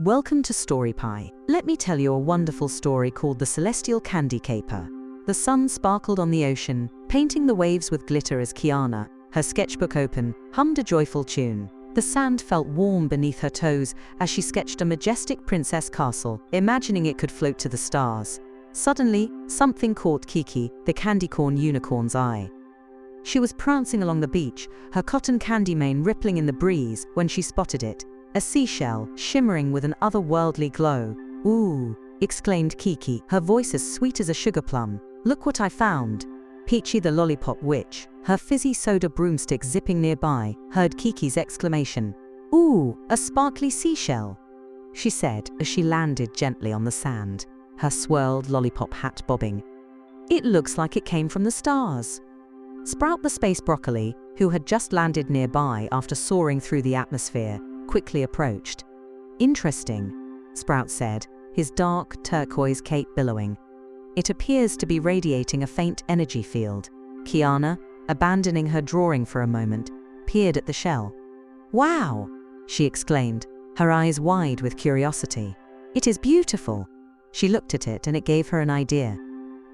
Welcome to Story Pie. Let me tell you a wonderful story called The Celestial Candy Caper. The sun sparkled on the ocean, painting the waves with glitter as Kiana, her sketchbook open, hummed a joyful tune. The sand felt warm beneath her toes as she sketched a majestic princess castle, imagining it could float to the stars. Suddenly, something caught Kiki, the candy corn unicorn's eye. She was prancing along the beach, her cotton candy mane rippling in the breeze when she spotted it. A seashell, shimmering with an otherworldly glow. "Ooh," exclaimed Kiki, her voice as sweet as a sugar plum. "Look what I found." Peachy the Lollipop Witch, her fizzy soda broomstick zipping nearby, heard Kiki's exclamation. "Ooh, a sparkly seashell," she said as she landed gently on the sand, her swirled lollipop hat bobbing. "It looks like it came from the stars." Sprout the space broccoli, who had just landed nearby after soaring through the atmosphere, quickly approached. "Interesting," Sprout said, his dark turquoise cape billowing. "It appears to be radiating a faint energy field." Kiana, abandoning her drawing for a moment, peered at the shell. "Wow!" she exclaimed, her eyes wide with curiosity. "It is beautiful." She looked at it and it gave her an idea.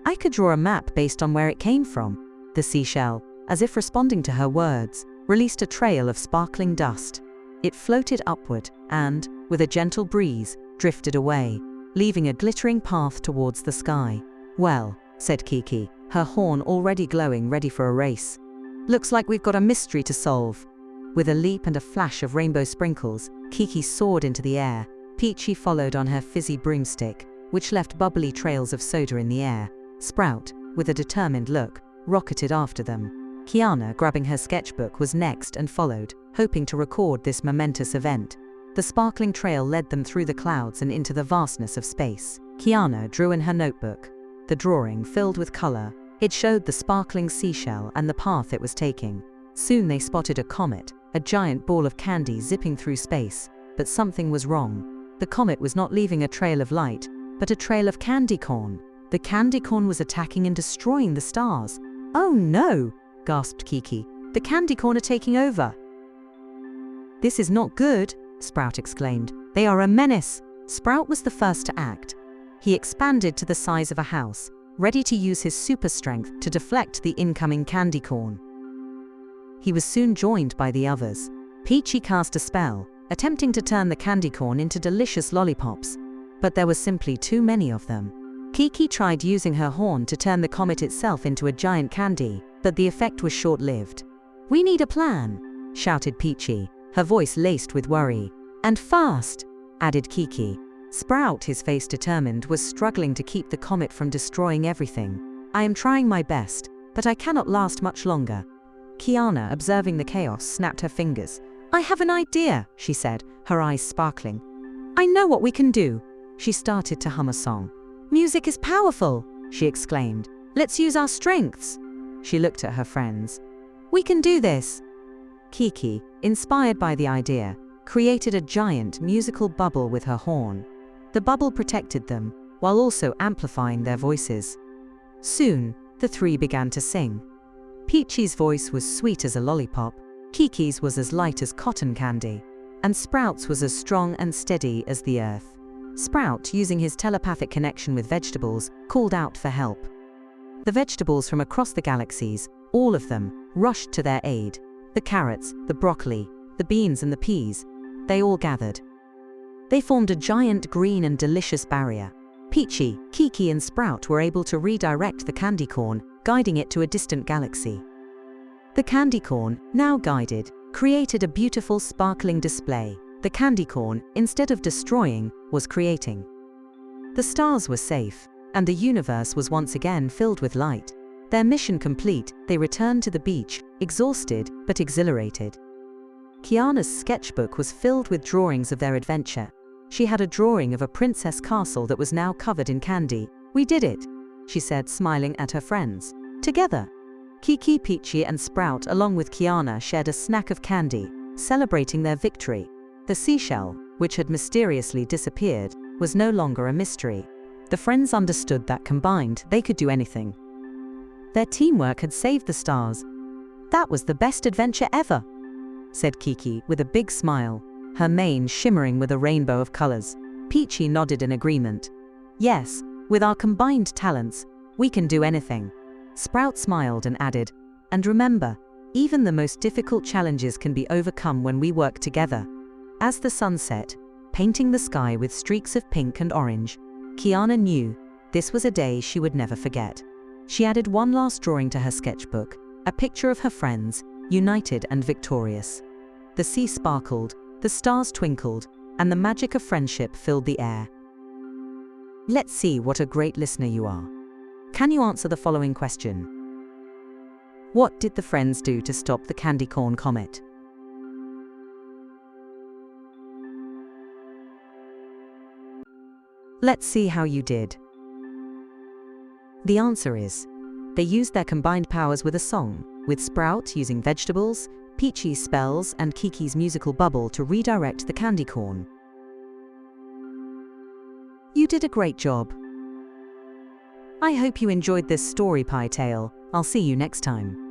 "I could draw a map based on where it came from." The seashell, as if responding to her words, released a trail of sparkling dust. It floated upward and, with a gentle breeze, drifted away, leaving a glittering path towards the sky. "Well," said Kiki, her horn already glowing, ready for a race. "Looks like we've got a mystery to solve." With a leap and a flash of rainbow sprinkles, Kiki soared into the air. Peachy followed on her fizzy broomstick, which left bubbly trails of soda in the air. Sprout, with a determined look, rocketed after them. Kiana, grabbing her sketchbook, was next and followed, hoping to record this momentous event. The sparkling trail led them through the clouds and into the vastness of space. Kiana drew in her notebook. The drawing filled with color. It showed the sparkling seashell and the path it was taking. Soon they spotted a comet, a giant ball of candy zipping through space. But something was wrong. The comet was not leaving a trail of light, but a trail of candy corn. The candy corn was attacking and destroying the stars. "Oh no!" gasped Kiki. "The candy corn are taking over." "This is not good," Sprout exclaimed. "They are a menace." Sprout was the first to act. He expanded to the size of a house, ready to use his super strength to deflect the incoming candy corn. He was soon joined by the others. Peachy cast a spell, attempting to turn the candy corn into delicious lollipops, but there were simply too many of them. Kiki tried using her horn to turn the comet itself into a giant candy, but the effect was short-lived. "We need a plan," shouted Peachy, her voice laced with worry. "And fast," added Kiki. Sprout, his face determined, was struggling to keep the comet from destroying everything. "I am trying my best, but I cannot last much longer." Kiana, observing the chaos, snapped her fingers. "I have an idea," she said, her eyes sparkling. "I know what we can do." She started to hum a song. "Music is powerful," she exclaimed. "Let's use our strengths." She looked at her friends. "We can do this." Kiki, inspired by the idea, created a giant musical bubble with her horn. The bubble protected them, while also amplifying their voices. Soon, the three began to sing. Peachy's voice was sweet as a lollipop, Kiki's was as light as cotton candy, and Sprout's was as strong and steady as the earth. Sprout, using his telepathic connection with vegetables, called out for help. The vegetables from across the galaxies, all of them, rushed to their aid. The carrots, the broccoli, the beans and the peas, they all gathered. They formed a giant green and delicious barrier. Peachy, Kiki and Sprout were able to redirect the candy corn, guiding it to a distant galaxy. The candy corn, now guided, created a beautiful sparkling display. The candy corn, instead of destroying, was creating. The stars were safe, and the universe was once again filled with light. Their mission complete, they returned to the beach, exhausted but exhilarated. Kiana's sketchbook was filled with drawings of their adventure. She had a drawing of a princess castle that was now covered in candy. "We did it," she said, smiling at her friends. Together, Kiki, Peachy and Sprout, along with Kiana, shared a snack of candy, celebrating their victory. The seashell, which had mysteriously disappeared, was no longer a mystery. The friends understood that combined, they could do anything. Their teamwork had saved the stars. "That was the best adventure ever," said Kiki with a big smile, her mane shimmering with a rainbow of colors. Peachy nodded in agreement. Yes, with our combined talents, we can do anything. Sprout smiled and added, and remember, even the most difficult challenges can be overcome when we work together. As the sun set, painting the sky with streaks of pink and orange, Kiana knew this was a day she would never forget. She added one last drawing to her sketchbook, a picture of her friends, united and victorious. The sea sparkled, the stars twinkled, and the magic of friendship filled the air. Let's see what a great listener you are. Can you answer the following question? What did the friends do to stop the candy corn comet? Let's see how you did. The answer is, they used their combined powers with a song, with Sprout using vegetables, Peachy's spells, and Kiki's musical bubble to redirect the candy corn. You did a great job. I hope you enjoyed this story pie tale. I'll see you next time.